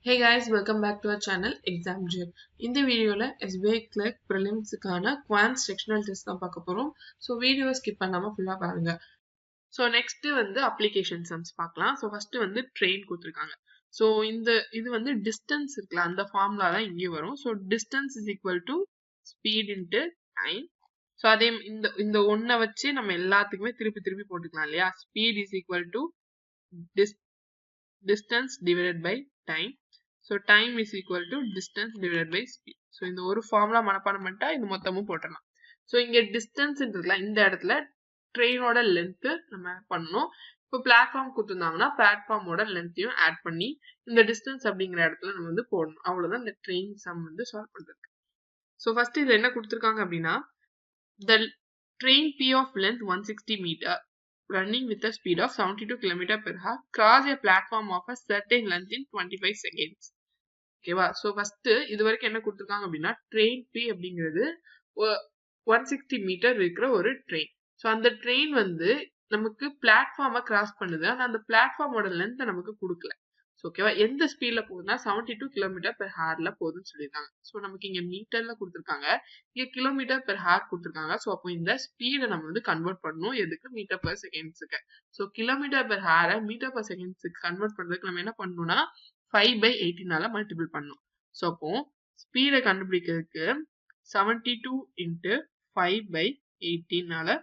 Hey guys, welcome back to our channel Exam Jet. இந்த வீடியோல SBI Clerk Prelims-க்கான Quant Sectional Test தான் பார்க்க போறோம். So வீடியோ skip பண்ணாம ஃபுல்லா பாருங்க. So next வந்து application sums பார்க்கலாம். So first வந்து train கொடுத்திருக்காங்க. So இது வந்து distance இருக்குல்ல அந்த ஃபார்முலா தான் இங்கே வரும். So distance is equal to speed into time. So அதே இந்த ஒன்ன வச்சு நம்ம எல்லாத்துக்குமே திருப்பி போட்டுக்கலாம் இல்லையா? Speed is equal to distance divided by time. So time is equal to distance divided by speed. So இந்த ஒரு ஃபார்முலா மனப்பாடம் பண்ணிட்டா இது மொத்தமும் போட்டுடலாம். So இங்க distance இருக்குல்ல இந்த இடத்துல ட்ரெயினோட லென்த் நம்ம ஆட் பண்ணணும். இப்போ பிளாட்ஃபார்ம் கொடுத்துருந்தாங்கன்னா பிளாட்ஃபார்மோட லென்த்தையும் ஆட் பண்ணி இந்த டிஸ்டன்ஸ் அப்படிங்கிற இடத்துல நம்ம வந்து போடணும். அவ்வளவுதான் இந்த ட்ரெயின் சம் வந்து சால்வ் பண்றதுக்கு. ஸோ ஃபர்ஸ்ட் இதுல என்ன கொடுத்துருக்காங்க அப்படின்னா the train P of length 160 meter running with a speed of 72 km per hour cross a platform of a certain length in 25 seconds. ஓகேவா? ஸோ ஃபர்ஸ்ட் இது வரைக்கும் என்ன கொடுத்துருக்காங்க அப்படின்னா ட்ரெயின் பி அப்படிங்கிறது 160 மீட்டர் இருக்கிற ஒரு ட்ரெயின். ஸோ அந்த ட்ரெயின் வந்து நமக்கு பிளாட்ஃபார்மை கிராஸ் பண்ணுது. ஆனால் அந்த பிளாட்ஃபார்மோட லென்த்தை நமக்கு கொடுக்கல. ஸோ ஓகேவா? எந்த ஸ்பீட்ல போகுதுன்னா 72 கிலோமீட்டர் பெர் ஹார்ல போகுதுன்னு சொல்லியிருக்காங்க. ஸோ நமக்கு இங்க மீட்டர்ல கொடுத்துருக்காங்க, இங்க கிலோமீட்டர் பெர் ஹார் கொடுத்துருக்காங்க. ஸோ அப்போ இந்த ஸ்பீடை நம்ம வந்து கன்வெர்ட் பண்ணணும் எதுக்கு? மீட்டர் பெர் செகண்ட்ஸுக்கு. ஸோ கிலோமீட்டர் பெர் ஹாரை மீட்டர் பெர் செகண்ட்ஸுக்கு கன்வெர்ட் பண்றதுக்கு நம்ம என்ன பண்ணணும்னா 5/18 மல்டிபிள் பண்ணும். ஸோ அப்போ ஸ்பீடை கண்டுபிடிக்கிறதுக்கு 72 into 5/18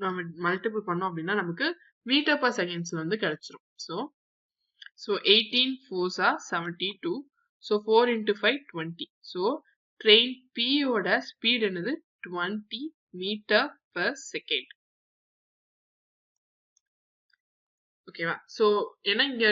நம்ம மல்டிபிள் பண்ணோம் அப்படின்னா நமக்கு மீட்டர் பர் செகண்ட்ஸ் வந்து கிடைச்சிரும். So 18 4s are 72. So 4 into 5 20. So train P ஓட ஸ்பீட் என்னது 20 மீட்டர் பர் செகண்ட். ஓகேவா? ஸோ ஏன்னா இங்க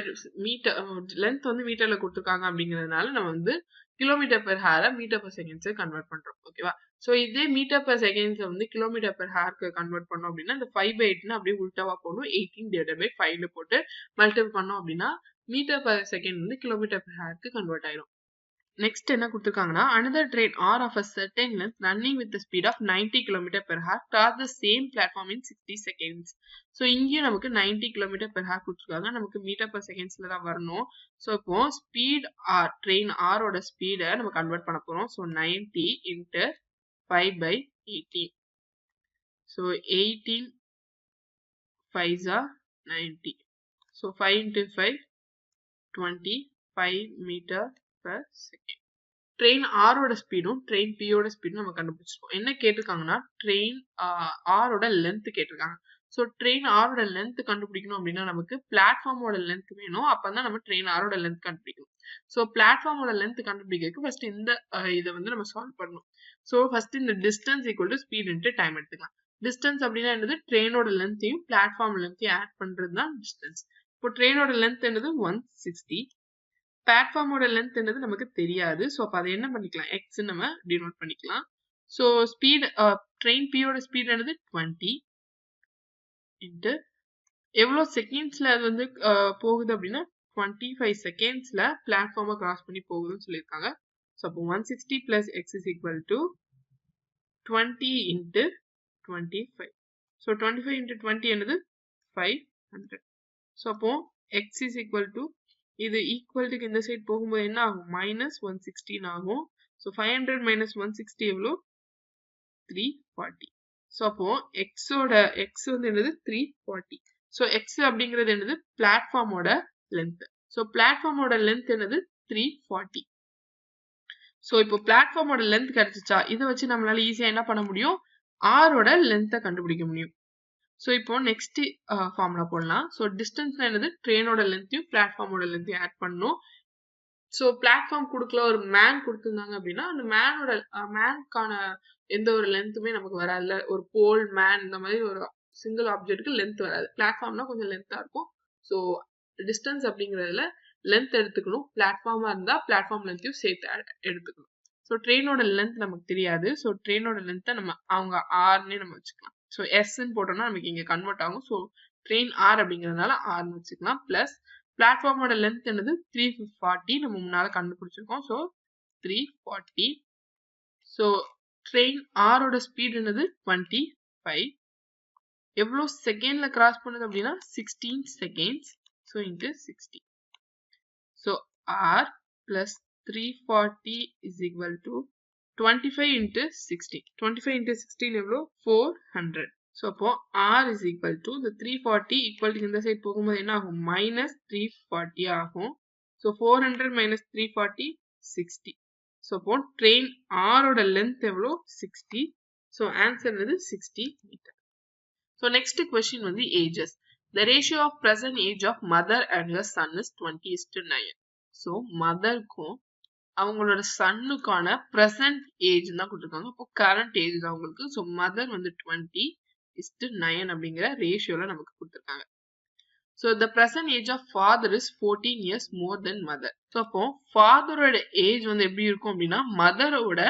மீட்டர் லென்த் வந்து மீட்டர்ல கொடுத்துருக்காங்க அப்படிங்கிறதுனால நம்ம வந்து கிலோமீட்டர் பெர் ஹாரை மீட்டர் பெர் செகண்ட்ஸ் கன்வெர்ட் பண்றோம். ஓகேவா? ஸோ இதே மீட்டர் பெர் செகண்ட்ஸ் வந்து கிலோமீட்டர் பெர் ஹாருக்கு கன்வெர்ட் பண்ணோம் அப்படின்னா இந்த 5/18 அப்படியே உல்டாவா போடணும். 18 divided by 5 போட்டு மல்டிபிள் பண்ணோம் அப்படின்னா மீட்டர் பெர் செகண்ட் வந்து கிலோமீட்டர் பெர் ஹாருக்கு கன்வெர்ட் ஆயிடும். நெக்ஸ்ட் என்ன கொடுத்துருக்காங்கன்னா another train R of a certain length running with the speed of 90 km per hour cross the same platform in 60 seconds. So இங்கேயும் நமக்கு 90 km per hour கொடுத்துருக்காங்க, நமக்கு metre per செகண்ட்ஸ்ல தான் வரணும். ஸோ இப்போ ஸ்பீட் ஆர் ட்ரெயின் ஆரோட ஸ்பீடை நம்ம கன்வெர்ட் பண்ண போறோம். So 90 into 5/18. So 18 5s are 90. So 5 into 5 25 metre per second. Train ஆரோட ஸ்பீடும் ட்ரெயின் பியோட ஸ்பீடும் நம்ம கண்டுபிடிச்சிருக்கோம். என்ன கேட்டிருக்காங்கன்னா ட்ரெயின் ஆரோட லென்த் கேட்டிருக்காங்க. ஸோ ட்ரெயின் ஆரோட லென்த் கண்டுபிடிக்கணும் அப்படின்னா நமக்கு பிளாட்ஃபார்மோட லென்த் வேணும். அப்பதான் நம்ம ட்ரெயின் ஆரோட லென்த் கண்டுபிடிக்கணும். ஸோ பிளாட்ஃபார்மோட லென்த் கண்டுபிடிக்கிறதுக்கு ஃபர்ஸ்ட் இந்த இதை வந்து நம்ம சால்வ் பண்ணணும். ஸோ ஃபர்ஸ்ட் இந்த distance equal to speed into time எடுத்துக்கலாம். டிஸ்டன்ஸ் அப்படின்னா என்னது? ட்ரெயினோட லென்த்தையும் பிளாட்ஃபார்ம் லென்த்தையும் ஆட் பண்றது தான் டிஸ்டன்ஸ். இப்போ ட்ரெயினோட லென்த் என்னது 160. பிளாட்ஃபார்மோட லென்த் என்னது நமக்கு தெரியாது. ஸோ அப்போ அதை என்ன பண்ணிக்கலாம்? எக்ஸ் நம்ம டினோட் பண்ணிக்கலாம். ஸோ ஸ்பீட் ட்ரெயின் பியோட ஸ்பீட் என்னது 20 இன்ட்டு எவ்வளோ செகண்ட்ஸ்ல அது வந்து போகுது அப்படின்னா 25 செகண்ட்ஸ்ல பிளாட்ஃபார்மை கிராஸ் பண்ணி போகுதுன்னு சொல்லியிருக்காங்க. ஸோ அப்போ 160 plus x is equal to 20 into 25. So 25 into 20 என்னது 500. ஸோ அப்போ x is equal to இது ஈக்குவல்ட்டுக்கு இந்த சைட் போகும்போது என்ன ஆகும்? -116 ஆகும். ஸோ 500 - 160 எவ்வளோ? 340. ஸோ அப்போ எக்ஸ் வந்து என்னது 340. ஸோ எக்ஸ் அப்படிங்கிறது என்னது? பிளாட்ஃபார்மோட லென்த். ஸோ பிளாட்ஃபார்மோட லென்த் என்னது 340. ஸோ இப்போ பிளாட்ஃபார்மோட லென்த் கிடைச்சிச்சா? இதை வச்சு நம்மளால ஈஸியா என்ன பண்ண முடியும்? ஆரோட லென்த்தை கண்டுபிடிக்க முடியும். ஸோ இப்போ நெக்ஸ்ட் ஃபார்முலா போடலாம். ஸோ டிஸ்டன்ஸ்ல என்னது? ட்ரெயினோட லென்த்தையும் பிளாட்ஃபார்மோட லென்த்தையும் ஆட் பண்ணணும். ஸோ பிளாட்ஃபார்ம் கொடுக்கல, ஒரு மேன் கொடுத்துருந்தாங்க அப்படின்னா அந்த மேனுக்கான எந்த ஒரு லென்த்துமே நமக்கு வராதுல. ஒரு போல் மேன் இந்த மாதிரி ஒரு சிங்கிள் ஆப்ஜெக்ட்டுக்கு லென்த் வராது. பிளாட்ஃபார்ம்னா கொஞ்சம் லென்த்தா இருக்கும். ஸோ டிஸ்டன்ஸ் அப்படிங்கிறதுல லென்த் எடுத்துக்கணும். பிளாட்ஃபார்மா இருந்தா பிளாட்ஃபார்ம் லென்த்தையும் சேர்த்து எடுத்துக்கணும். ஸோ ட்ரெயினோட லென்த் நமக்கு தெரியாது. ஸோ ட்ரெயினோட லென்த்தை நம்ம அவங்க ஆர்னே நம்ம வச்சுக்கலாம். ஸோ எஸ்ன்னு போட்டோம்னா நமக்கு இங்க கன்வெர்ட் ஆகும். ஸோ ட்ரெயின் ஆர் அப்படிங்கிறதுனால ஆர்னு வச்சுக்கலாம். பிளஸ் பிளாட்ஃபார்மோட லென்த் என்னது 340 நம்ம முன்னால கண்டுபிடிச்சிருக்கோம். ஸோ 340. ஸோ ட்ரெயின் ஆரோட ஸ்பீட் என்னது 25. எவ்வளோ செகண்ட்ல கிராஸ் பண்ணுது அப்படின்னா 16 seconds. So into 60. So R plus 340 is equal to 25 into 16. 25 into 16 எவ்வளோ 400. So அப்போ R is equal to the 340 equal to இந்த சைடு போகும்போது என்ன ஆகும் minus 340 ஆகும். So 400 minus 340 60. So அப்போ train R ஓட length எவ்வளோ 60. So answer is 60 meter. So next question வந்து ages. The ratio of present age of mother and her son is 20:9. So மதர்க்கும் அவங்களோட சன்னுக்கான present age தான் கொடுத்துருக்காங்க. அப்போ current age தான் அவங்களுக்கு. ஸோ மதர் வந்து 20:9 அப்படிங்கிற ரேஷியோல நமக்கு கொடுத்துருக்காங்க. So the present age of father is 14 years more than mother. So அப்போ ஃபாதரோட ஏஜ் வந்து எப்படி இருக்கும் அப்படின்னா மதரோட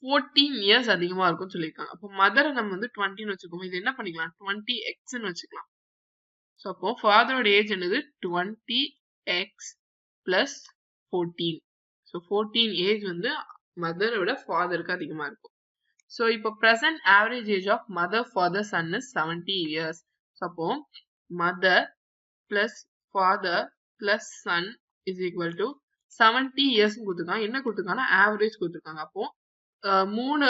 14 years அதிகமா இருக்கும்னு சொல்லியிருக்காங்க. அப்போ மதரை நம்ம வந்து 20ன்னு வச்சுக்கோம். இது என்ன பண்ணிக்கலாம் 20xன்னு வச்சுக்கலாம். ஸோ அப்போ ஃபாதரோட ஏஜ் என்னது 20x plus 14. ஸோ 14 ஏஜ் வந்து மதரோட ஃபாதருக்கு அதிகமா இருக்கும். ஸோ இப்போ present average age of mother father son is 70 years. So அப்போ mother plus father plus son is equal to 70 years கொடுத்துருக்காங்க. என்ன கொடுத்துருக்காங்கன்னா ஆவரேஜ் கொடுத்துருக்காங்க. அப்போ மூணு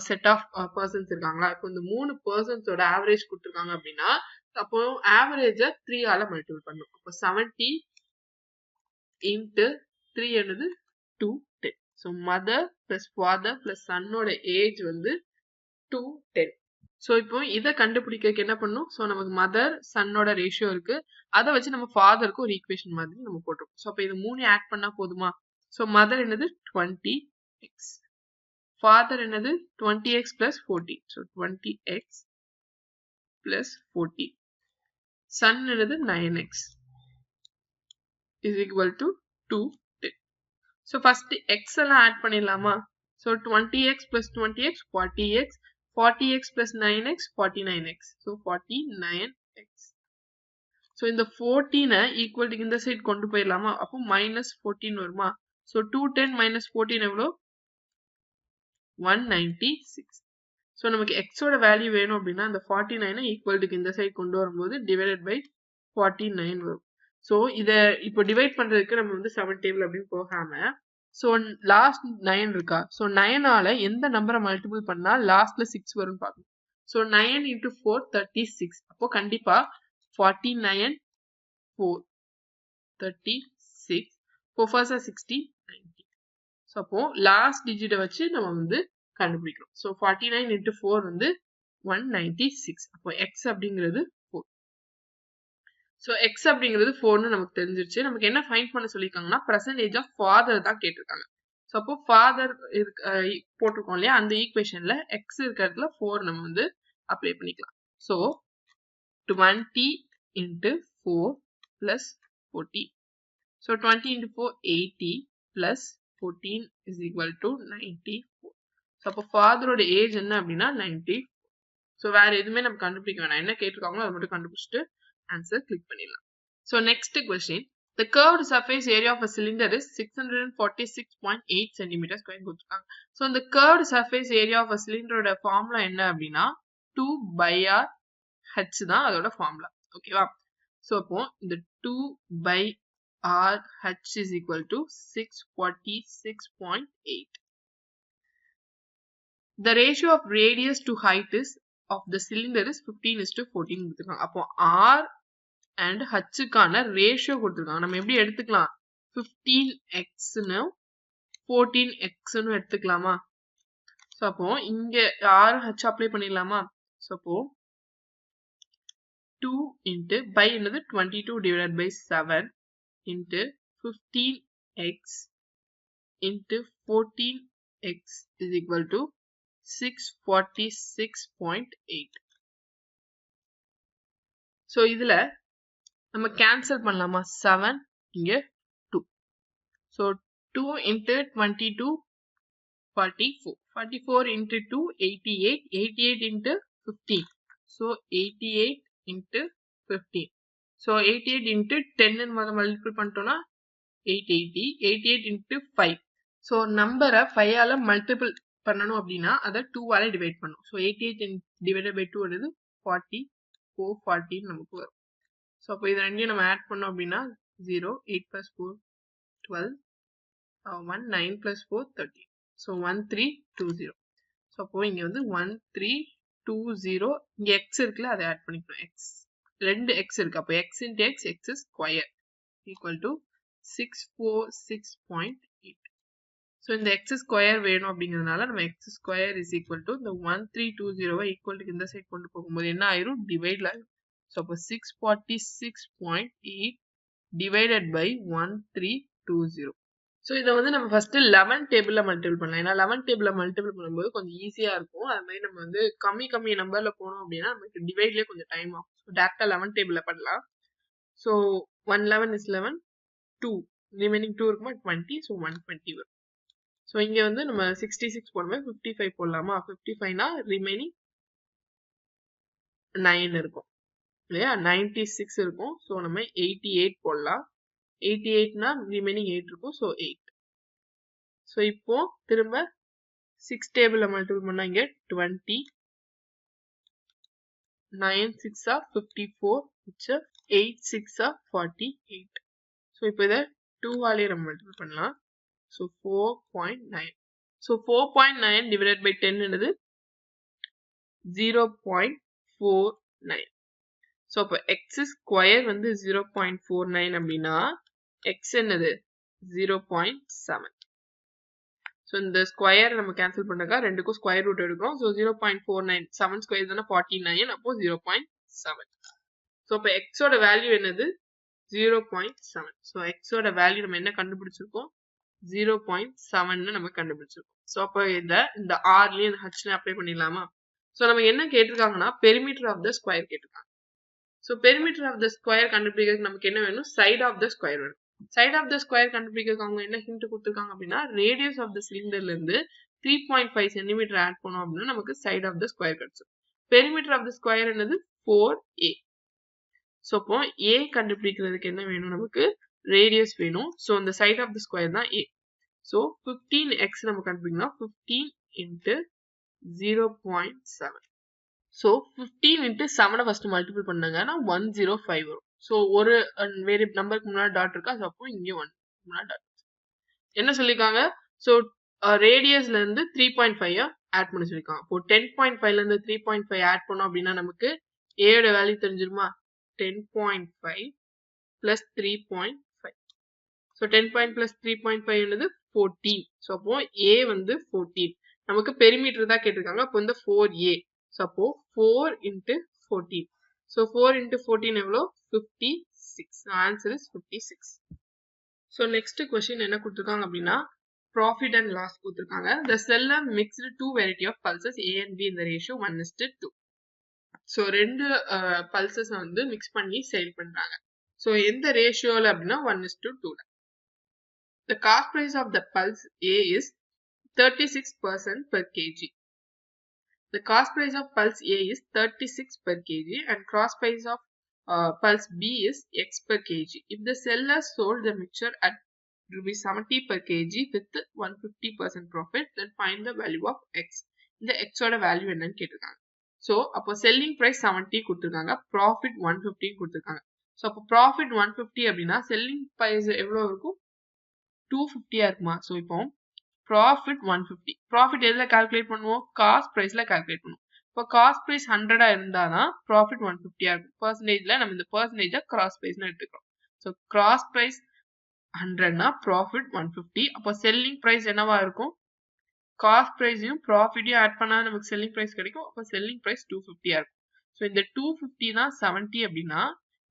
செட் ஆஃப் பர்சன்ஸ் இருக்காங்களா, இப்போ இந்த 3 பர்சன்ஸோட ஆவரேஜ் கொடுத்துருக்காங்க அப்படின்னா அப்போ ஆவரேஜை 3ஆல மல்டிபிள் பண்ணும். அப்போ 70 into 3 என்னது 210. So mother plus father plus சன்னோட ஏஜ் வந்து 210. ஸோ இப்போ இதை கண்டுபிடிக்க என்ன பண்ணும், ஸோ நமக்கு மதர் சன்னோட ரேஷியோ இருக்கு, அதை வச்சு நம்ம ஃபாதருக்கு ஒரு ஈக்குவேஷன் மாதிரி நம்ம போட்டிருக்கோம். ஸோ அப்போ இது 3 ஆட் பண்ணா போதுமா. ஸோ மதர் என்னது 20x, ஃபாதர் என்னது 20x plus 14. So 20x plus 14, Sun என்னது 9x is equal to 210. So first X எல்லாம் ஆட் பண்ணிடலாமா. So 20x plus 20x 40x, 40x plus 9x 49x. So 49x. So இந்த 14 equal to இந்த side கொண்டு போயிடலாமா. அப்போ -14 வருமா. ஸோ 210 minus 14 எவ்வளோ 196. ஸோ நமக்கு எக்ஸோட வேல்யூ வேணும் அப்படின்னா அந்த 49 ஈக்குவல் டு இந்த சைடு கொண்டு வரும்போது டிவைடட் பை 49 வரும். ஸோ இதை இப்போ டிவைட் பண்றதுக்கு நம்ம வந்து 7 டேபிள் அப்படின்னு போகாம ஸோ லாஸ்ட் 9 இருக்கா, ஸோ 9ஆல எந்த நம்பரை மல்டிபிள் பண்ணா லாஸ்ட்ல 6 வரும்னு பார்க்கணும். So 9 into 4 36. அப்போ கண்டிப்பா 49 4 36 4 first 60 90. ஸோ அப்போ லாஸ்ட் டிஜிட்டை வச்சு நம்ம வந்து கண்டுபிடிக்கிறோம். ஸோ 49 into 4 வந்து 196. அப்போ எக்ஸ் அப்படிங்கிறது 4. ஸோ எக்ஸ் அப்படிங்கிறது 4ன்னு நமக்கு தெரிஞ்சிருச்சு. நமக்கு என்ன ஃபைண்ட் பண்ண சொல்லியிருக்காங்கன்னா பர்சன்டேஜ் ஆஃப் ஃபாதர் தான் கேட்டிருக்காங்க. ஸோ அப்போ ஃபாதர் போட்டிருக்கோம் இல்லையா, அந்த ஈக்குவேஷன்ல எக்ஸ் இருக்கிறதுல 4 நம்ம வந்து அப்ளை பண்ணிக்கலாம். So 20 into 4 plus 40. So 20 into 4 80 plus 14 is equal to 94. So அப்போ ஃபாதரோட ஏஜ் என்ன அப்படின்னா 90. ஸோ வேற எதுவுமே நம்ம கண்டுபிடிக்க வேணாம், என்ன கேட்டிருக்காங்களோ அதை மட்டும் கண்டுபிடிச்சிட்டு ஆன்சர் கிளிக் பண்ணிடலாம். So next question, the curved surface area of a cylinder is 646.8 centimeter square கொடுத்துருக்காங்க. ஸோ இந்த curved surface area of a cylinderோட ஃபார்முலா என்ன அப்படின்னா 2 by r h தான் அதோட ஃபார்முலா. ஓகேவா. ஸோ அப்போ இந்த 2 by r h is equal to 646.8. The ratio of radius to height is of the cylinder is 15:14 கொடுத்துருக்காங்க. அப்போ r and h க்கான ரேஷியோ கொடுத்துருக்காங்க. நம்ம எப்படி எடுத்துக்கலாம் 15x-னு 14x-னு எடுத்துக்கலாமா. ஸோ அப்போ இங்க r h அப்ளை பண்ணிடலாமா. ஸோ அப்போ 2 into by என்னது 22 divided by 7 into 15x into 14x is equal to 646.8. So இதுல நம்ம கேன்சல் பண்ணலாமா. 7 இங்க 2. So 2 into 22 44, 44 into 2 88, 88 into 15. So 88 into 15. So 88 into 10 multiple பண்ணிட்டோம்னா 880, 88 into 5. ஸோ நம்பரை 5ஆல மல்டிபிள் பண்ணணும் அப்படின்னா அதை 2ஆல டிவைட் பண்ணும். ஸோ 88 divided by 2 என்னது 40, 440 நமக்கு வரும். ஸோ அப்போ இது ரெண்டையும் நம்ம ஆட் பண்ணோம் அப்படின்னா 0, 8 plus 4 12, 1 9 plus 4 13. So 1320. So அப்போ இங்க வந்து 1320 இங்க x இருக்குல்ல அதை ஆட் பண்ணிக்கணும். x ரெண்டு x இருக்கு. அப்போ x into x x square equal to 646.8. So இந்த x square வேணும் அப்படிங்கிறதுனால நம்ம x square is equal to இந்த 1320 equal to இந்த சைடு கொண்டு போகும்போது என்ன ஆயிரும் டிவைட்ல ஆயிரும். So அப்போ 646.8 divided by 1320. ஸோ இதை வந்து நம்ம ஃபர்ஸ்ட் 11 டேபிள்ல மல்டிபிள் பண்ணலாம். ஏன்னா 11 டேபிள்ல மல்டிபிள் பண்ணும்போது கொஞ்சம் ஈஸியா இருக்கும். அது மாதிரி நம்ம வந்து கம்மி நம்பர்ல போனோம் அப்படின்னா நமக்கு டிவைட்லயே கொஞ்சம் டைம் ஆகும். ஸோ டேரக்டா 11 டேபிள்ல பண்ணலாம். ஸோ 111 is 11, 2 ரிமைனிங் 2 இருக்குமா 20. ஸோ 120 வரும். ஸோ இங்க வந்து நம்ம 66 போடும்போது 55 போடலாமா? 55னா ரிமைனிங் 9 இருக்கும் இல்லையா? 96 இருக்கும். ஸோ நம்ம 88 போடலாம். 88னா ரிமைனிங் 8 இருக்கும். ஸோ 8. ஸோ இப்போ திரும்ப 6 டேபிள்ல மல்டிபிள் பண்ணா இங்க 20, 9 6 54, 8 6 48. ஸோ இப்போ இதை 2 ஆலே நம்ம மல்டிபிள் பண்ணலாம். ஸோ 4.9. ஸோ 4.9 டிவைடட் பை 10 என்னது 0.49. ஸோ அப்போ எக்ஸ் ஸ்கொயர் வந்து 0.49 அப்படின்னா எக்ஸ் என்னது 0.7. ஸோ இந்த ஸ்கொயர் நம்ம கேன்சல் பண்ணாக்கா ரெண்டுக்கும் ஸ்கொயர் ரூட் எடுக்கிறோம். ஸோ 0.49 7 ஸ்கொயர் தானே 49. அப்போ 0.7. ஸோ அப்போ எக்ஸோட வேல்யூ என்னது 0.7. ஸோ எக்ஸோட வேல்யூ நம்ம என்ன கண்டுபிடிச்சிருக்கோம் 0.7 நம்ம கண்டுபிடிச்சிருக்கோம். ஸோ அப்போ இந்த ஆர்லயும் இந்த ஹச்ல அப்ளை பண்ணிடலாமா? ஸோ நம்ம என்ன கேட்டிருக்காங்கன்னா பெரிமீட்டர் ஆஃப் த ஸ்கொயர் கேட்டிருக்காங்க. So perimeter of the square கண்டுபிடிக்கிறதுக்கு நமக்கு என்ன வேணும் சைட் ஆஃப் த ஸ்கொயர் வேணும். சைட் ஆஃப் த ஸ்கொயர் கண்டுபிடிக்கிறதுக்கு அவங்க என்ன ஹிண்ட் கொடுத்துருக்காங்க அப்படின்னா ரேடியஸ் ஆஃப் த சிலிண்டர்ல இருந்து 3.5 சென்டிமீட்டர் ஆட் பண்ணோம் அப்படின்னா நமக்கு சைட் ஆஃப் த ஸ்கொயர் கிடைச்சிடும். பெரிமீட்டர் ஆஃப் த ஸ்கொயர் என்னது 4a. ஸோ அப்போ a கண்டுபிடிக்கிறதுக்கு என்ன வேணும் நமக்கு ரேடியஸ் வேணும். ஸோ இந்த சைட் ஆஃப் த ஸ்கொயர் தான் a. ஸோ 15x நம்ம கண்டுபிடிக்கணும். 15 into 0.7. So 15 into 7 first multiple பண்ணாங்கன்னா 105 வரும். ஸோ ஒரு வேறு நம்பருக்கு முன்னாடி டாட் இருக்கா? ஸோ அப்போ இங்கே 1 முன்னாடி டாட். என்ன சொல்லியிருக்காங்க? ஸோ ரேடியஸ்ல இருந்து 3.5 ஆட் பண்ண சொல்லியிருக்காங்க. இப்போ 10.5ல இருந்து 3.5 ஆட் பண்ணோம் அப்படின்னா நமக்கு ஏயோட வேல்யூ தெரிஞ்சிருமா? 10.5 பிளஸ் 3.5. ஸோ 10 பிளஸ் 3.5 என்னது 14. ஸோ அப்போ ஏ வந்து 14. நமக்கு பெரிமீட்டர் தான் கேட்டிருக்காங்க. அப்போ இந்த 4a. ஸோ அப்போ 4 into 14. ஸோ 4 into 14 எவ்வளோ 56. Answer is 56. So next question என்ன கொடுத்துருக்காங்க அப்படின்னா ப்ராஃபிட் அண்ட் லாஸ் கொடுத்துருக்காங்க. The seller mixed two variety of pulses A and B in the ratio 1:2. So ரெண்டு பல்சஸ் வந்து மிக்ஸ் பண்ணி சேல் பண்றாங்க. ஸோ எந்த ரேஷியோல அப்படின்னா 1:2. The cost price of the pulse A is 36% per kg. The cost price of pulse A is 36 per kg and cross price of pulse B is X per kg. If the seller sold the mixture at ₹70 per kg with 150% profit, then find the value of X. இந்த X ஓட value என்னன்னு கேட்டிருக்காங்க. So அப்போ selling price 70 கொடுத்துருக்காங்க, profit 150 கொடுத்துருக்காங்க. So அப்போ profit 150 அப்படின்னா selling price எவ்வளோ இருக்கும் 250 இருக்குமா? ஸோ இப்போ ப்ராஃபிட் 150. ப்ராஃபிட் எதுல கால்குலேட் பண்ணுவோம் காஸ்ட் பிரைஸ்ல கால்குலேட் பண்ணுவோம். இப்போ காஸ்ட் பிரைஸ் 100 இருந்தாதான் ப்ராஃபிட் 150 இருக்கும். பர்சன்டேஜ்ல நம்ம இந்த பர்சன்டேஜ் கிராஸ் பிரைஸ்னு எடுத்துக்கிறோம். ஸோ கிராஸ் பிரைஸ் 100னா ப்ராஃபிட் 150. அப்போ செல்லிங் பிரைஸ் என்னவா இருக்கும் காஸ்ட் பிரைஸையும் ப்ராஃபிட்டையும் ஆட் பண்ணா நமக்கு செல்லிங் பிரைஸ் கிடைக்கும். அப்போ செல்லிங் பிரைஸ் 250 இருக்கும். ஸோ இந்த 250 தான் 70 அப்படின்னா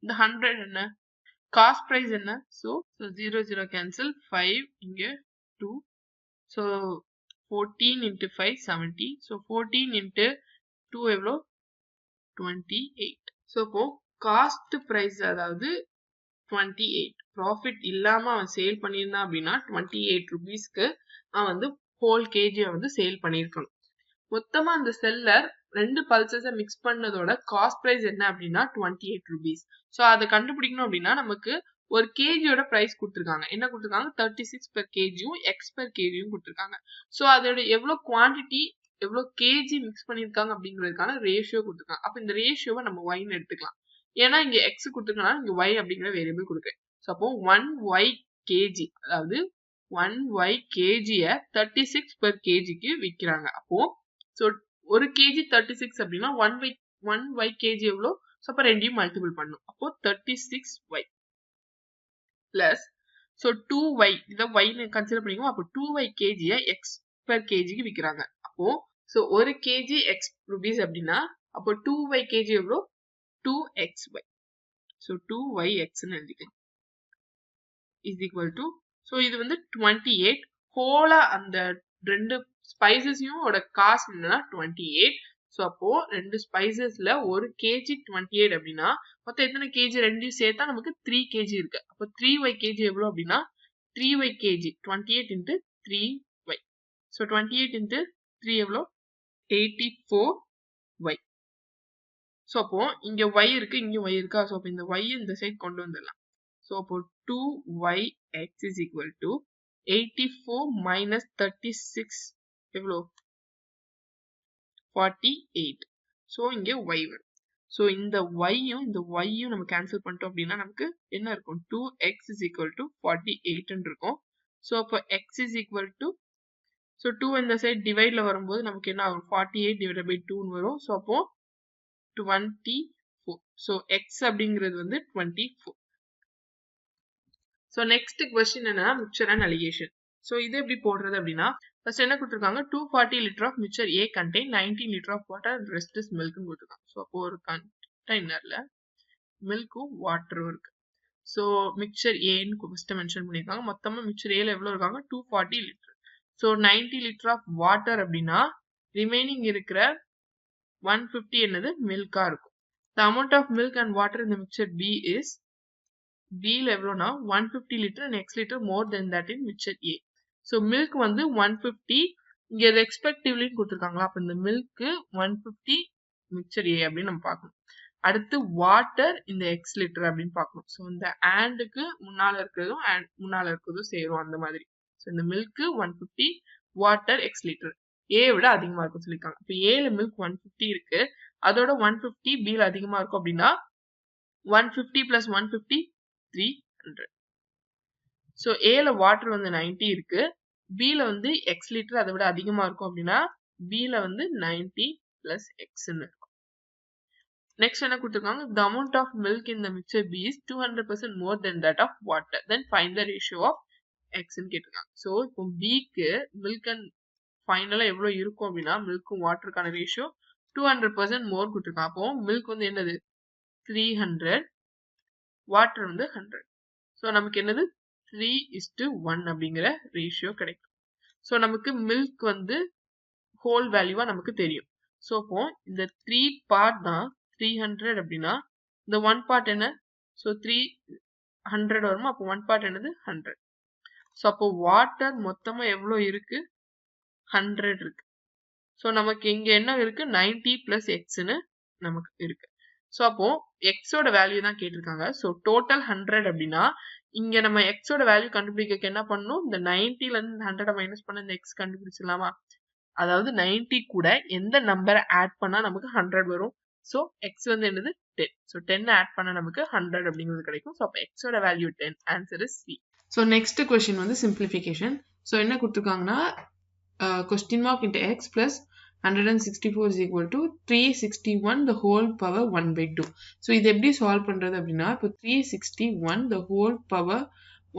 இந்த 100 என்ன காஸ்ட் பிரைஸ் என்ன? ஸோ 0 கேன்சல் 5 இங்க 2. So 14 into 5 70. ஸோ 14 into 2 எவ்வளோ 28. ஸோ இப்போ காஸ்ட் பிரைஸ் அதாவது 28 ப்ராஃபிட் இல்லாம அவன் சேல் பண்ணியிருந்தான் அப்படின்னா 28 ருபீஸ்க்கு அவன் வந்து ஹோல் கேஜியை வந்து சேல் பண்ணியிருக்கணும். மொத்தமா அந்த செல்லர் ரெண்டு பல்சஸை மிக்ஸ் பண்ணதோட காஸ்ட் பிரைஸ் என்ன அப்படின்னா 28 ருபீஸ். ஸோ அதை கண்டுபிடிக்கணும் அப்படின்னா நமக்கு ஒரு கேஜியோட பிரைஸ் கொடுத்துருக்காங்க. என்ன கொடுத்துருக்காங்க 36 per kgயும் எக்ஸ் per kgயும் கொடுத்துருக்காங்க. ஸோ அதோட எவ்வளோ குவான்டிட்டி எவ்வளோ கேஜி மிக்ஸ் பண்ணியிருக்காங்க அப்படிங்கிறதுக்கான ரேஷியோ கொடுத்துருக்காங்க. அப்போ இந்த ரேஷியோவை நம்ம ஒய்ன்னு எடுத்துக்கலாம். ஏன்னா இங்க எக்ஸ் கொடுத்துருக்கனால இங்க ஒய் அப்படிங்கிற வேரியபிள் கொடுக்குறேன். ஸோ அப்போ 1 y kg அதாவது 1y kg 36 per kg க்கு விக்கிறாங்க. அப்போ so 1 kg 36 அப்படின்னா 1y kg எவ்வளோ? so அப்ப ரெண்டையும் மல்டிபிள் பண்ணும். அப்போ 36y பிளஸ் so 2y இத y னு கன்சிடர் பண்ணிக்கோ. அப்போ 2y kg x per kg க்கு விக்கிறாங்க. அப்போ so 1 kg x rupees அப்படின்னா அப்போ 2y kg எவ்வளோ? 2xy. so 2yx னு எழுதிக்கலாம் is equal to so இது வந்து 28 ஹோலா அந்த ரெண்டு ஸ்பைசஸையும் ஓட காஸ்ட் என்னன்னா 28. ஸோ அப்போ ரெண்டு ஸ்பைசஸ்ல 1 kg 28 அப்படின்னா மொத்தம் எத்தனை கேஜி ரெண்டையும் சேர்த்தா நமக்கு 3 kg இருக்கு. அப்போ 3y kg எவ்வளோ அப்படின்னா 3y kg 28 into 3y. So 28 into 3 எவ்வளோ? 84y. ஸோ அப்போ இங்க y இருக்கு, இங்க y இருக்கா? ஸோ அப்போ இந்த y இந்த சைட் கொண்டு வந்துடலாம். ஸோ அப்போ 2yx is equal to 84 minus 36 எவ்வளோ? 48. ஸோ இங்க y வரும். ஸோ இந்த y-யும் இந்த y-யும் நம்ம கேன்சல் பண்ணிட்டோம் அப்படின்னா நமக்கு என்ன இருக்கும்? 2x is equal to 48 இருக்கும். ஸோ அப்போ x is equal to so 2 இந்த சைட் டிவைட்ல வரும்போது நமக்கு என்ன ஆகும்? 48 divided by 2 வரும். ஸோ அப்போ 24. ஸோ x அப்படிங்கிறது வந்து 24. ஸோ நெக்ஸ்ட் கொஸ்டின் என்னன்னா மிக்சர் அண்ட் அலிகேஷன். ஸோ இது எப்படி போடுறது அப்படின்னா ஃபர்ஸ்ட் என்ன கொடுத்துருக்காங்க? 240 liter of mixture A contain 19 liter of water and rest is milk னு கொடுத்துருக்காங்க. ஸோ அப்போ ஒரு கண்டெய்னர்ல மில்க்கும் வாட்டரும் இருக்கு. ஸோ மிக்சர் ஏன்னு ஃபர்ஸ்ட் மென்ஷன் பண்ணியிருக்காங்க. மொத்தமா மிக்சர் ஏல எவ்வளோ இருக்காங்க? 240 litre. So 90 litre of water அப்படின்னா ரிமைனிங் இருக்கிற 150 என்னது? மில்கா இருக்கும். The amount of milk and water in the mixture B is B ல எவ்வளோனா 150 liter and x liter more than that in mixture A. So milk வந்து 150 இங்க ரெஸ்பெக்டிவ்லி கொடுத்துருக்காங்களா? அப்ப இந்த மில்க் 150 மிக்சர் ஏ அப்படின்னு நம்ம பார்க்கணும். அடுத்து வாட்டர் இந்த எக்ஸ் லிட்டர் அப்படின்னு பார்க்கணும். ஸோ இந்த ஆண்டுக்கு முன்னால இருக்கிறதும் சேரும் அந்த மாதிரி. ஸோ இந்த மில்க் 150 வாட்டர் எக்ஸ் லிட்டர் ஏ விட அதிகமா இருக்கும் சொல்லியிருக்காங்க. இப்போ ஏல மில்க் 150 இருக்கு, அதோட 150 பில அதிகமா இருக்கும் அப்படின்னா 150 plus 150 300. ஸோ ஏல வாட்டர் வந்து 90 இருக்கு, பில வந்து எக்ஸ் லிட்டர் அதை விட அதிகமா இருக்கும் அப்படின்னா பில வந்து 90 plus எக்ஸ்ன்னு இருக்கும். நெக்ஸ்ட் என்ன கொடுத்துருக்காங்க? The amount of milk in the mixture B is 200% more than that of water. Then find the ratio of x ன்னு கேட்டிருக்காங்க. ஸோ இப்போ பிக்கு மில்க் அண்ட் ஃபைனலா எவ்வளவு இருக்கும் அப்படின்னா மில்க்கும் வாட்டருக்கான ரேஷியோ 200% மோர் கொடுத்துருக்காங்க. அப்போ மில்க் வந்து என்னது? 300, வாட்டர் வந்து 100. ஸோ நமக்கு என்னது? 3:1 அப்படிங்கிற ரேஷியோ கிடைக்கும். ஸோ நமக்கு மில்க் வந்து ஹோல் வேல்யூவா நமக்கு தெரியும். ஸோ அப்போ இந்த 3 பார்ட் தான் 300 அப்படின்னா இந்த 1 பார்ட் என்ன? ஸோ 300 வருமா? அப்போ 1 பார்ட் என்னது? 100. ஸோ அப்போ வாட்டர் மொத்தமா எவ்வளோ இருக்கு? 100 இருக்கு. ஸோ நமக்கு இங்க என்ன இருக்கு? 90 plus எக்ஸ்ன்னு நமக்கு இருக்கு. ஸோ அப்போ எக்ஸோட வேல்யூ தான் கேட்டிருக்காங்க. ஸோ டோட்டல் 100 அப்படின்னா இங்க நம்ம எக்ஸோட வேல்யூ கண்டுபிடிக்க என்ன பண்ணணும்? இந்த 90ல இருந்து 100 மைனஸ் பண்ண இந்த எக்ஸ் கண்டுபிடிச்சிடலாமா? அதாவது 90 கூட எந்த நம்பரை ஆட் பண்ணா நமக்கு 100 வரும்? ஸோ எக்ஸ் வந்து என்னது? 10. ஸோ 10 ஆட் பண்ணா நமக்கு 100 அப்படிங்கிறது கிடைக்கும். ஸோ அப்போ எக்ஸோட value 10. Answer is C. So next question வந்து சிம்பிளிஃபிகேஷன். ஸோ என்ன கொடுத்துருக்காங்கன்னா question mark into X plus 164 is equal to 361 the whole power 1 by 2. So இது எப்படி சால்வ் பண்றது அப்படின்னா இப்போ 361 the whole power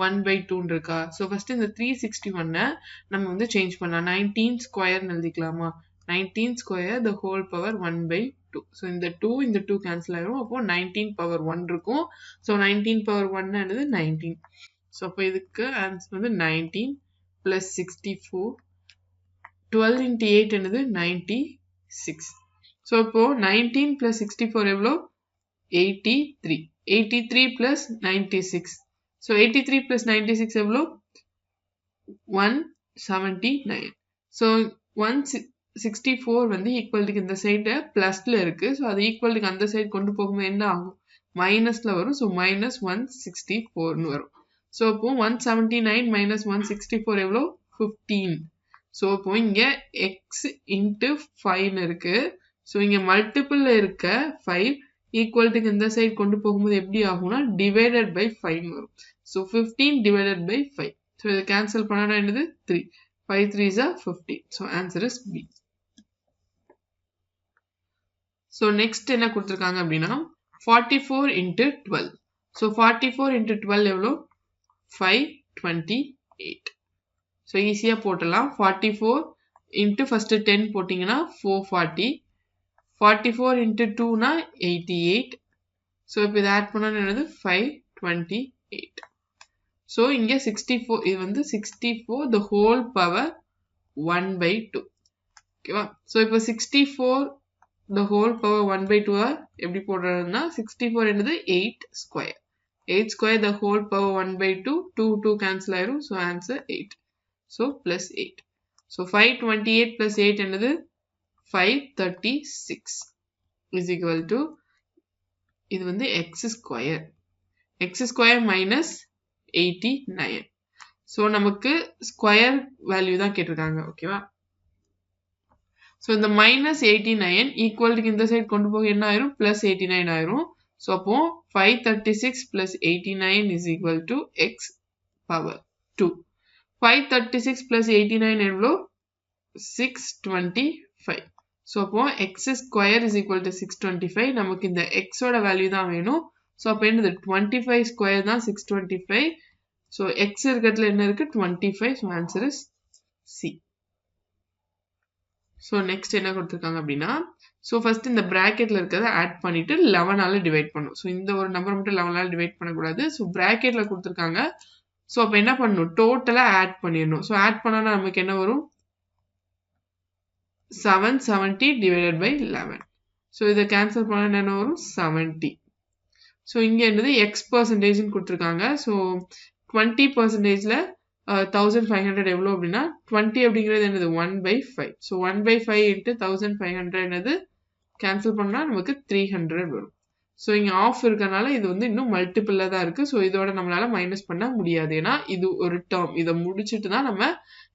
1 by 2 இருக்கா? ஸோ ஃபர்ஸ்ட் இந்த 361 நம்ம வந்து சேஞ்ச் பண்ணலாம். 19 ஸ்கொயர் எழுதிக்கலாமா? 19 square the whole power 1 by 2. So இந்த 2 கேன்சல் ஆயிரும். அப்போ 19 பவர் 1 இருக்கும். ஸோ 19 பவர் 1 என்னது? 19. ஸோ அப்போ இதுக்கு ஆன்சர் வந்து 19 plus 64. 12 into 8 என்னது? 96. ஸோ இப்போ 19 plus 64 எவ்வளோ? 83. 83 plus 96. ஸோ 83 plus 96 எவ்வளோ? 179. ஸோ 164 வந்து ஈக்குவல்ட்டுக்கு இந்த சைடு பிளஸ்ல இருக்கு. ஸோ அது ஈக்குவல்ட்டுக்கு அந்த சைடு கொண்டு போகும்போது என்ன ஆகும்? மைனஸ்ல வரும். ஸோ மைனஸ் 164ன்னு வரும். ஸோ இப்போ 179 மைனஸ் 164 எவ்வளோ? 15. ஸோ இப்போ இங்க எக்ஸ் இன்ட்டு 5 இருக்கு. ஸோ இங்க மல்டிபிள்ல இருக்க 5 ஈக்குவல்ட்டுக்கு இந்த சைடு கொண்டு போகும்போது எப்படி ஆகும்னா டிவைடட் பை 5 வரும். So 15 divided by 5. So இதை cancel பண்ணனா என்னது 3. 5 3s are 15. So answer is B. So next என்ன கொடுத்திருக்காங்க அப்படின்னா 44 into 12. So 44 into 12 எவ்வளோ 528. So ஈஸியா போட்டலாம் 44 into first 10 போட்டிங்கன்னா 440. 44 into 2 னா 88. So இப்போ இதை ஆட் பண்ணா என்னது 528. So இங்க 64 இது வந்து 64 the whole power 1/2. ஓகேவா? So இப்போ 64 the whole power 1/2 எப்படி போடுறதுன்னா 64 என்னது 8 square. 8 square the whole power 1/2. 2 cancel ஆயிரும். So answer 8. So plus 8. So 528 plus 8 என்னது 536 is equal to இது வந்து x square. x square minus 89. So நமக்கு square value தான் கேட்டிருக்காங்க. ஓகேவா? So இந்த minus 89 equal to இந்த side கொண்டு போக என்ன ஆயிரும் plus 89 ஆயிரும். So அப்போ 536 plus 89 is equal to x power 2. 536 plus 89 எவ்வளோ 625. So அப்போ x square is equal to 625. நமக்கு இந்த x ஓட வேல்யூ தான் வேணும். So அப்போ என்னது 25 square தான் 625. So x இருக்கிறதுல என்ன இருக்கு 25. So answer is C. So next என்ன கொடுத்திருக்காங்க அப்படின்னா so first இந்த bracketல இருக்கிறத ஆட் பண்ணிட்டு 11 ஆல டிவைட் பண்ணணும். So இந்த ஒரு நம்பர் மட்டும் 11 ஆல டிவைட் பண்ணக்கூடாது. So bracketல கொடுத்திருக்காங்க. So அப்ப என்ன பண்ணணும் டோட்டலா ஆட் பண்ணிடணும். So ஆட் பண்ணா நமக்கு என்ன வரும் 770 divided by 11. So இதை கேன்சல் பண்ணா என்ன வரும் 70. So இங்க என்னது x percentage கொடுத்திருக்காங்க. So 20%ல 1500 எவ்வளோ அப்படின்னா 20 அப்படிங்கிறது என்னது 1/5. So 1/5 into 1500 என்னது கேன்சல் பண்ணா நமக்கு 300 வரும். So இங்க ஆஃப் இருக்கனால இது வந்து இன்னும் மல்டிபிள்ல தான் இருக்கு. So இதோட நம்மளால மைனஸ் பண்ண முடியாது. ஏன்னா இது ஒரு டேர்ம். இதை முடிச்சிட்டு தான் நம்ம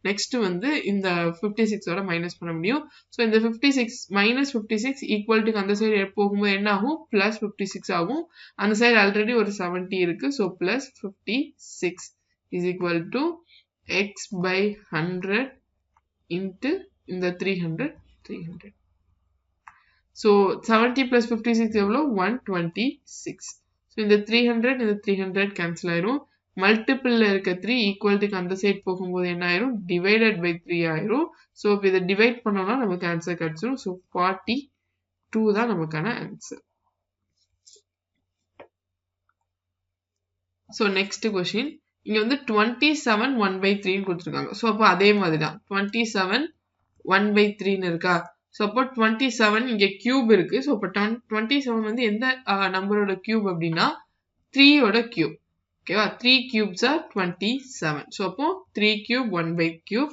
நெக்ஸ்ட் வந்து இந்த 56 ஓட மைனஸ் பண்ண முடியும். So இந்த 56 minus 56 equal to அந்த சைடு போகும்போது என்ன ஆகும் plus 56 ஆகும். அந்த சைடு ஆல்ரெடி ஒரு 70 இருக்கு. So plus 56 is equal to x by 100 into இந்த 300. So 70 plus 56 எவ்வளோ 126. So இந்த 300 cancel ஆயிரும். மல்டிபிள்ல இருக்க 3 ஈக்குவல் டு அந்த சைடு போகும்போது என்ன ஆயிரும் டிவைடட் பை 3 ஆயிரும். ஸோ இப்போ இதை டிவைட் பண்ணோம்னா நமக்கு ஆன்சர் கிடைச்சிரும். ஸோ 42 தான் நமக்கான ஆன்சர். ஸோ நெக்ஸ்ட் கொஸ்டின் இங்க வந்து 27 1/3 கொடுத்துருக்காங்க. ஸோ அப்போ அதே மாதிரி தான் 27 1/3 இருக்கா. ஸோ அப்போ 27 இங்க கியூப் இருக்கு. ஸோ அப்போ 27 வந்து எந்த நம்பரோட கியூப் அப்படின்னா 3 ஓட கியூப். ஓகேவா 3 cubes are 27. ஸோ அப்போ 3 cube 1/3.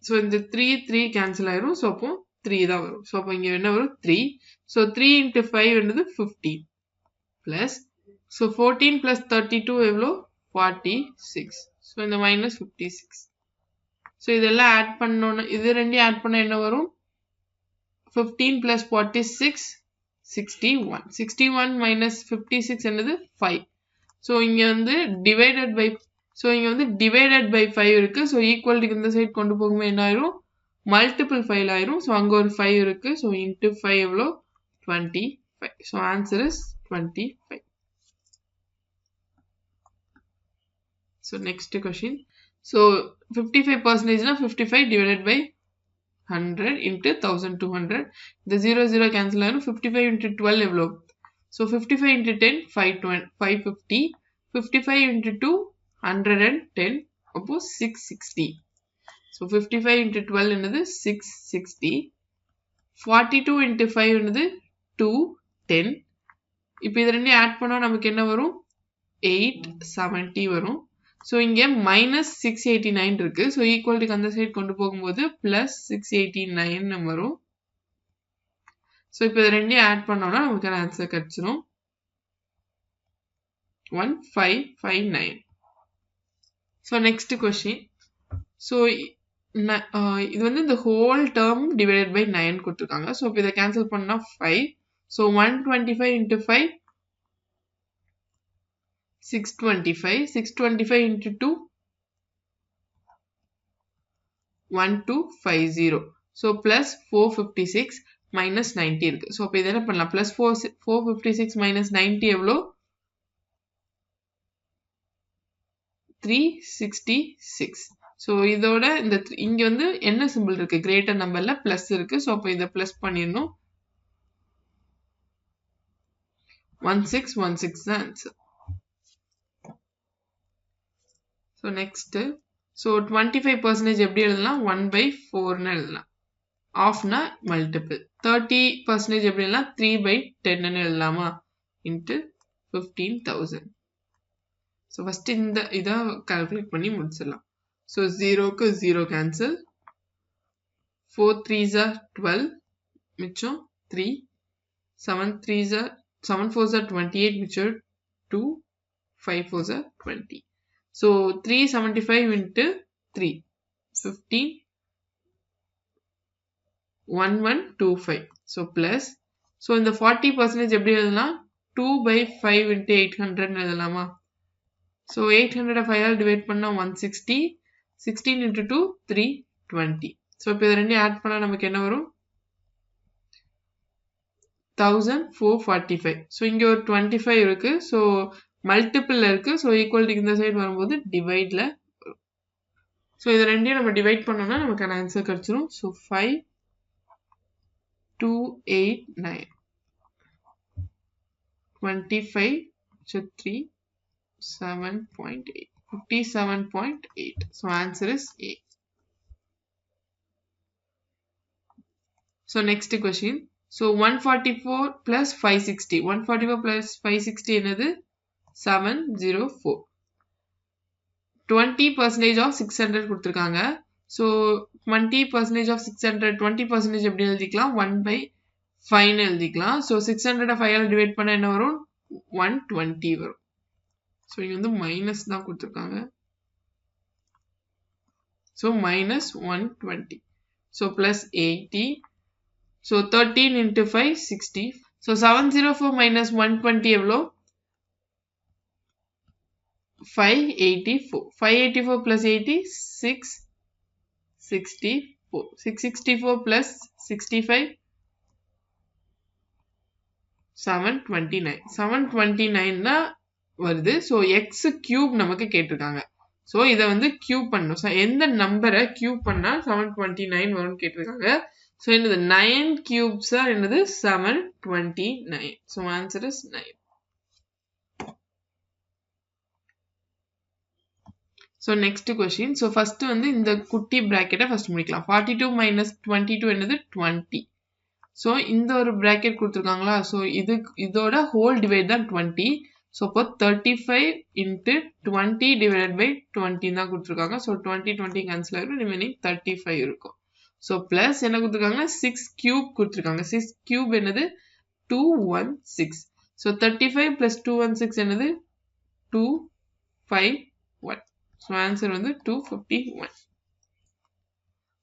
ஸோ இந்த 3 கேன்சல் ஆயிரும். ஸோ அப்போ 3 தான் வரும். ஸோ அப்போ இங்க என்ன வரும் 3. ஸோ 3 into 5 என்னது 15 பிளஸ் ஸோ 14 plus 32 எவ்வளோ 46. ஸோ இந்த மைனஸ் 56. ஸோ இதெல்லாம் ஆட் பண்ணோன்னு இது ரெண்டையும் ஆட் பண்ண என்ன வரும் 15 plus 46 61. 61 minus 56 என்னது 5. ஸோ இங்க வந்து டிவைடட் பை ஸோ இங்க வந்து டிவைடட் பை 5 இருக்கு. ஸோ ஈக்குவல் டு இந்த சைட் கொண்டு போகும்போது என்ன ஆயிரும் மல்டிபிள் 5 ஆயிரும். ஸோ அங்க ஒரு 5 இருக்கு. ஸோ இன்ட்டு 5 எவ்வளோ 25. So answer is 25. So next question so 55% 55 divided by 100 into 1200. The 0 cancel ஆயிரும். 55 into 12 எவ்வளோ ஸோ 55 into 10 550. 55 into 2 110. அப்போ 660. ஸோ 55 into 12 என்னது 660. 42 into 5 என்னது 210. இப்போ இது ரெண்டையும் ஆட் பண்ணா நமக்கு என்ன வரும் 870 வரும். ஸோ இங்க மைனஸ் 689 இருக்கு. ஸோ ஈக்குவல் டு அந்த சைடு கொண்டு போகும்போது பிளஸ் 689 வரும். ஸோ இப்போ இது ரெண்டையும் ஆட் பண்ணோம்னா நமக்கு ஆன்சர் கிடைச்சிரும் 1559. ஸோ நெக்ஸ்ட் கொஸ்டின் ஸோ இது வந்து இந்த ஹோல் டேர்ம் டிவைடட் பை 9 கொடுத்துருக்காங்க. ஸோ இப்போ இதை கேன்சல் பண்ணா 5. So 125 into 5 625. 625 into 2, 1250. So plus 456 minus 90 இருக்கு. So அப்ப இதை என்ன பண்ணலாம்? Plus 456 minus 90 எவ்வளோ? 366. So இதோட இந்த இங்க வந்து என்ன சிம்பிள் இருக்கு? கிரேட்டர் நம்பர்ல பிளஸ் இருக்கு. So அப்ப இதை பிளஸ் பண்ணிடணும். 1616 தான் ஆன்சர். So next, so 25% எப்படி எழுதலாம்? 1/4 எழுதலாம். ஆஃப்னா மல்டிபிள். 30% எப்படி எழுதலாம்? 3/10 எழுதலாமா? இன்ட்டு 15,000. So first இந்த இதை கால்குலேட் பண்ணி முடிச்சிடலாம். So 0க்கு 0 கேன்சல். 4 3s are 12, மிச்சம் 3. 7 3s are 7 4s are 28, மிச்சம் 2. 5 4s are 20. So 375 into 3, 15, 1125. So plus, so இந்த 40% எப்படி எழுதலாம்? 2/5 into 800 எழுதலாமா? So 800 5 divide பண்ணா 160, 16 into 2, 320. So இப்போ இது ரெண்டையும் ஆட் பண்ணா நமக்கு என்ன வரும்? 1445. So இங்க ஒரு 25 இருக்கு. So மல்டிபிள் இருக்கு. ஸோ ஈக்குவல் இந்த சைடு வரும்போது டிவைட்ல. ஸோ இதை ரெண்டையும் நம்ம டிவைட் பண்ணோம்னா நமக்கான ஆன்சர் கிடைச்சிரும். So 5289 25 3 7.8 57.8. So answer is A. So next question. So 144 plus 560. 144 plus 560 என்னது? 704. 20% of 600 கொடுத்திருக்காங்க. So 20% of 600, 20% எப்படி எழுதிக்கலாம்? 1/5 எழுதிக்கலாம். So 600 5 டிவைட் பண்ண என்ன வரும்? 120 வரும். So இங்க வந்து மைனஸ் தான் கொடுத்திருக்காங்க. So minus 120. So plus 80. So 13 into 5, 60. So 704 minus 120 எவ்வளோ? 584. 584 plus 80, 664. 664 plus 65, 729. 729 தான் வருது. ஸோ எக்ஸ் கியூப் நமக்கு கேட்டிருக்காங்க. ஸோ இதை வந்து கியூப் பண்ணணும். ஸோ எந்த நம்பரை கியூப் பண்ணால் 729 வரும்னு கேட்டிருக்காங்க. ஸோ என்னது 9 cubes are என்னது 729. So answer is 9. So next question. So first வந்து இந்த குட்டி பிராக்கெட்டை ஃபர்ஸ்ட் முடிக்கலாம். 42 minus 22 என்னது 20. ஸோ இந்த ஒரு பிராக்கெட் கொடுத்துருக்காங்களா? ஸோ இதோட ஹோல் டிவைட் தான் 20. ஸோ அப்போ 35 into 20 divided by 20 தான் கொடுத்துருக்காங்க. ஸோ 20 கேன்சல் ஆகிடும். ரிமைனிங் 35 இருக்கும். ஸோ பிளஸ் என்ன கொடுத்துருக்காங்கன்னா 6 cube கொடுத்துருக்காங்க. 6 cube என்னது 216. ஸோ 35 plus 216 என்னது 251. ஸோ ஆன்சர் வந்து 251.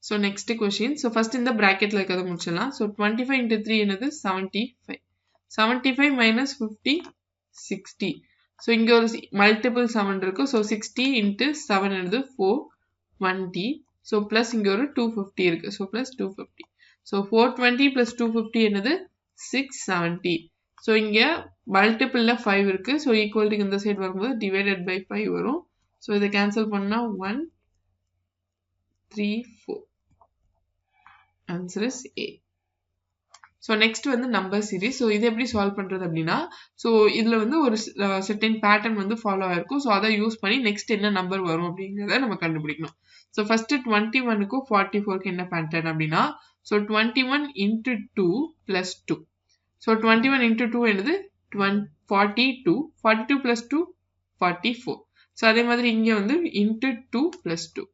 So next question. So first இந்த பிராக்கெட்ல இருக்கிறத முடிச்சிடலாம். ஸோ 25 into 3 என்னது 75. 75 minus 50, 60. ஸோ இங்க ஒரு மல்டிபிள் 7 இருக்கு. ஸோ 60 into 7 என்னது 420. ஸோ பிளஸ் இங்க ஒரு 250 இருக்கு. So plus 250. ஸோ 420 plus 250 என்னது 670. ஸோ இங்க மல்டிபிள்ல 5 இருக்கு. ஸோ ஈக்குவல் இந்த சைடு வரும்போது டிவைடட் பை 5 வரும். ஸோ இதை கேன்சல் பண்ணா 134. Answer is A. So next வந்து நம்பர் சீரிஸ். ஸோ இது எப்படி சால்வ் பண்றது அப்படின்னா, ஸோ இதுல வந்து ஒரு செர்டன் பேட்டர்ன் வந்து ஃபாலோ ஆயிருக்கும். ஸோ அதை யூஸ் பண்ணி நெக்ஸ்ட் என்ன நம்பர் வரும் அப்படிங்கிறத நம்ம கண்டுபிடிக்கணும். ஸோ ஃபர்ஸ்ட் 21க்கும் 44க்கு என்ன பேட்டர்ன் அப்படின்னா, so 21 into 2 plus 2. So 21 into 2 என்னது 42. 42 plus 2 44. ஸோ அதே மாதிரி இங்க வந்து into 2 plus 2.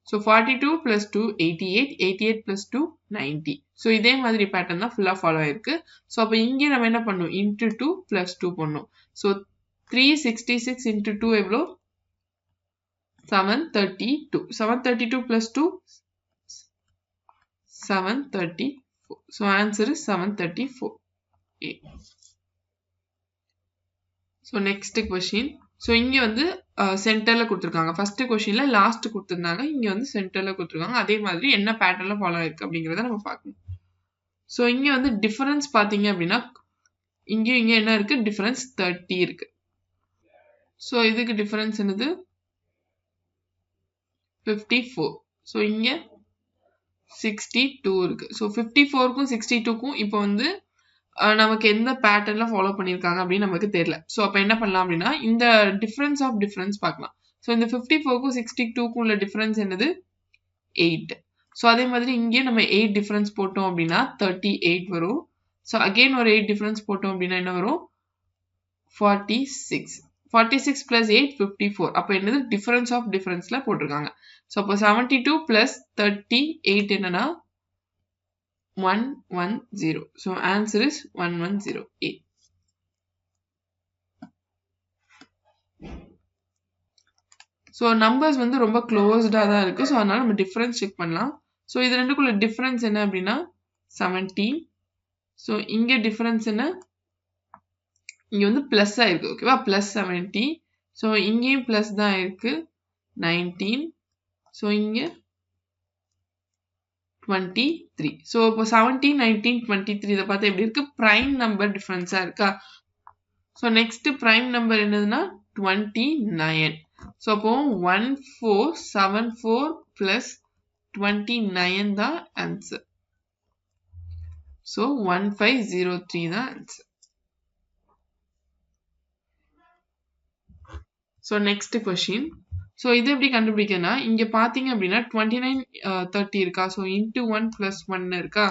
So 42 plus 2 88. 88 plus 2 90. So இதே மாதிரி பேட்டர்ன் தான் ஃபுல்லா ஃபாலோ ஆயிருக்கு. ஸோ அப்போ இங்கே நம்ம என்ன பண்ணணும்? into 2 plus 2 பண்ணணும். ஸோ 366 into 2 எவ்வளோ? 732. 732 plus 2 734. So answer is 734. A. So next question. So இங்கே வந்து சென்டரில் கொடுத்துருக்காங்க. ஃபர்ஸ்ட் கொஷினில் லாஸ்ட் கொடுத்துருந்தாங்க, இங்கே வந்து சென்டரில் கொடுத்துருக்காங்க. அதே மாதிரி என்ன பேட்டர்னில் ஃபாலோ ஆயிருக்கு அப்படிங்கிறத நம்ம பார்க்கணும். ஸோ இங்கே வந்து டிஃபரன்ஸ் பார்த்தீங்க அப்படின்னா இங்கேயும் இங்கே என்ன இருக்குது, டிஃபரன்ஸ் 30 இருக்குது. ஸோ இதுக்கு டிஃபரன்ஸ் என்னது 54. ஸோ இங்கே 62 இருக்குது. ஸோ 54க்கும் 62க்கும் இப்போ வந்து நமக்கு எந்த பேட்டர்ன்ல ஃபாலோ பண்ணியிருக்காங்க அப்படின்னு நமக்கு தெரியல. ஸோ அப்போ என்ன பண்ணலாம் அப்படின்னா இந்த டிஃபரன்ஸ் ஆஃப் டிஃபரன்ஸ் பார்க்கலாம். ஸோ இந்த 54க்கும் 62க்கும் உள்ள டிஃபரன்ஸ் என்னது 8. ஸோ அதே மாதிரி இங்கே நம்ம 8 டிஃபரன்ஸ் போட்டோம் அப்படின்னா 38 வரும். ஸோ அகெயின் ஒரு 8 டிஃபரன்ஸ் போட்டோம் அப்படின்னா என்ன வரும் 46. 46 plus 8 54. அப்போ என்னது டிஃபரன்ஸ் ஆஃப் டிஃபரன்ஸ்ல போட்டிருக்காங்க. ஸோ அப்போ 72 plus 38 என்னன்னா 110. So answer is 1108. So numbers வந்து ரொம்ப closedா தான் இருக்கு. So அதனால நம்ம difference check பண்ணலாம். So இது ரெண்டுக்குள்ள difference என்ன அப்படின்னா 17. So இங்க difference என்ன, இங்க வந்து plus ஆயிருக்கு. ஓகேவா, plus 70. So இங்கேயும் plus தான் இருக்கு 19. So இங்க 23. So இப்போ 17, 19, 23 இதை பார்த்தா எப்படி இருக்கு, prime number difference இருக்கா. So next prime number என்னதுன்னா 29. So அப்போ 1474 plus 29 தான் answer. So 1503 தான் answer. So next question. So இது எப்படி கண்டுபிடிக்கனா, இங்க பாத்தீங்க அப்படின்னா 29 30 இருக்கா. So into 1 plus 1 இருக்கா.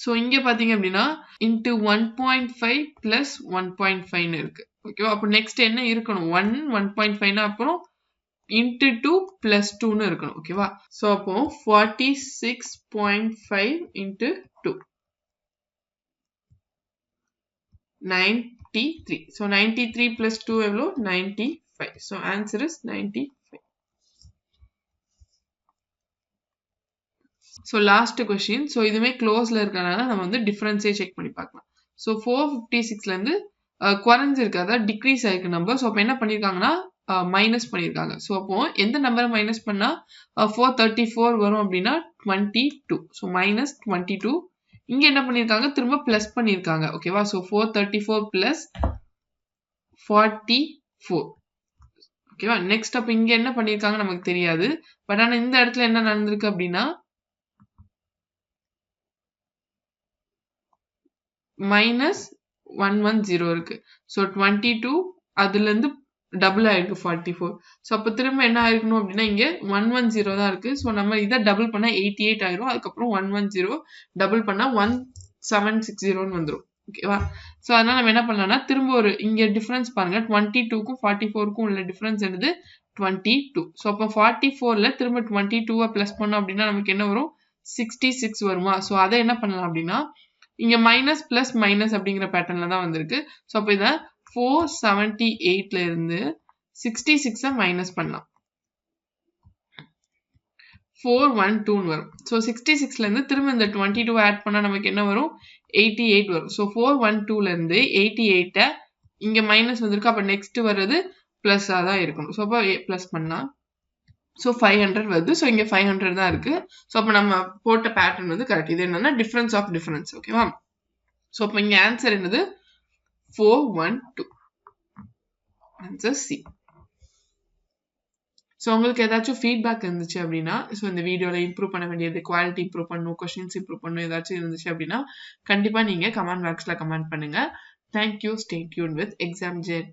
So இங்க பாத்தீங்க அப்படின்னா into 1.5 plus 1.5 இருக்கு. ஓகேவா, அப்போ நெக்ஸ்ட் என்ன இருக்கணும் 1 1.5 அப்புறம் into 2 plus 2 இருக்கணும். ஓகேவா, so அப்போ 46.5 into 2 93. So 93 plus 2 எவ்வளோ 95. So answer is 95. So last question. So இதுமே க்ளோஸ்ல இருக்கனால நம்ம வந்து டிஃபரன்ஸே செக் பண்ணி பார்க்கலாம். So 456ல இருந்து குறைஞ்சிருக்கு, அதாவது டிக்ரீஸ் ஆயிருக்கு நம்பர். ஸோ அப்போ என்ன பண்ணியிருக்காங்கன்னா மைனஸ் பண்ணியிருக்காங்க. ஸோ அப்போ எந்த நம்பரை மைனஸ் பண்ணா 434 வரும் அப்படின்னா 22. So minus 22. இங்க என்ன பண்ணியிருக்காங்க, திரும்ப பிளஸ் பண்ணியிருக்காங்க. ஓகேவா, ஸோ 434 பிளஸ் 44. ஓகேவா, நெக்ஸ்ட் அப்போ இங்க என்ன பண்ணியிருக்காங்க நமக்கு தெரியாது. பட் ஆனால் இந்த இடத்துல என்ன நடந்திருக்கு அப்படின்னா மைனஸ் 110 இருக்கு. ஸோ 22 அதுல இருந்து டபுள் ஆயிருக்கு 44. ஸோ அப்போ திரும்ப என்ன ஆயிருக்கணும் அப்படின்னா இங்க 110 தான் இருக்கு. ஸோ நம்ம இதை டபுள் பண்ணா 88 ஆயிரும். அதுக்கப்புறம் 110 டபுள் பண்ணா 1760 வந்துடும். ஓகேவா, ஸோ அதனால நம்ம என்ன பண்ணலாம்னா திரும்ப ஒரு இங்க டிஃபரன்ஸ் பாருங்க, 22க்கும் 44க்கும் உள்ள டிஃபரன்ஸ் என்னது 22. ஸோ அப்போ 44ல திரும்ப 22 பிளஸ் பண்ணோம் அப்படின்னா நமக்கு என்ன வரும் 66 வருமா. ஸோ அதை என்ன பண்ணலாம் அப்படின்னா இங்க மைனஸ் பிளஸ் மைனஸ் அப்படிங்கிற பேட்டர்ன்ல தான் வந்திருக்கு. ஸோ அப்போ இதை 478ல இருந்து 66 மைனஸ் பண்ணலாம், 412 வரும். ஸோ 66ல இருந்து திரும்ப இந்த 22 ஆட் பண்ணா நமக்கு என்ன வரும் 88 வரும். ஸோ 412ல இருந்து 88 இங்க மைனஸ் வந்திருக்கு. அப்ப நெக்ஸ்ட் வர்றது பிளஸ் தான் இருக்கணும். ஸோ அப்போ பிளஸ் பண்ணா ஸோ 500 வருது. ஸோ இங்க 500 தான் இருக்கு. ஸோ அப்போ நம்ம போட்ட பேட்டர்ன் வந்து கரெக்ட். இது என்னன்னா டிஃபரன்ஸ் ஆஃப் டிஃபரன்ஸ். ஓகேவா, ஸோ அப்போ இங்க ஆன்சர் என்னது 412. Answer C. ஸோ உங்களுக்கு ஏதாச்சும் ஃபீட்பேக் இருந்துச்சு அப்படின்னா, ஸோ இந்த வீடியோவில் இம்ப்ரூவ் பண்ண வேண்டியது, குவாலிட்டி இம்ப்ரூவ் பண்ணணும், கொஸ்டின்ஸ் இம்ப்ரூவ் பண்ணணும் ஏதாச்சும் இருந்துச்சு அப்படின்னா கண்டிப்பாக நீங்கள் கமெண்ட் பாக்ஸில் கமெண்ட் பண்ணுங்கள். Thank you. Stay tune with Exam jet.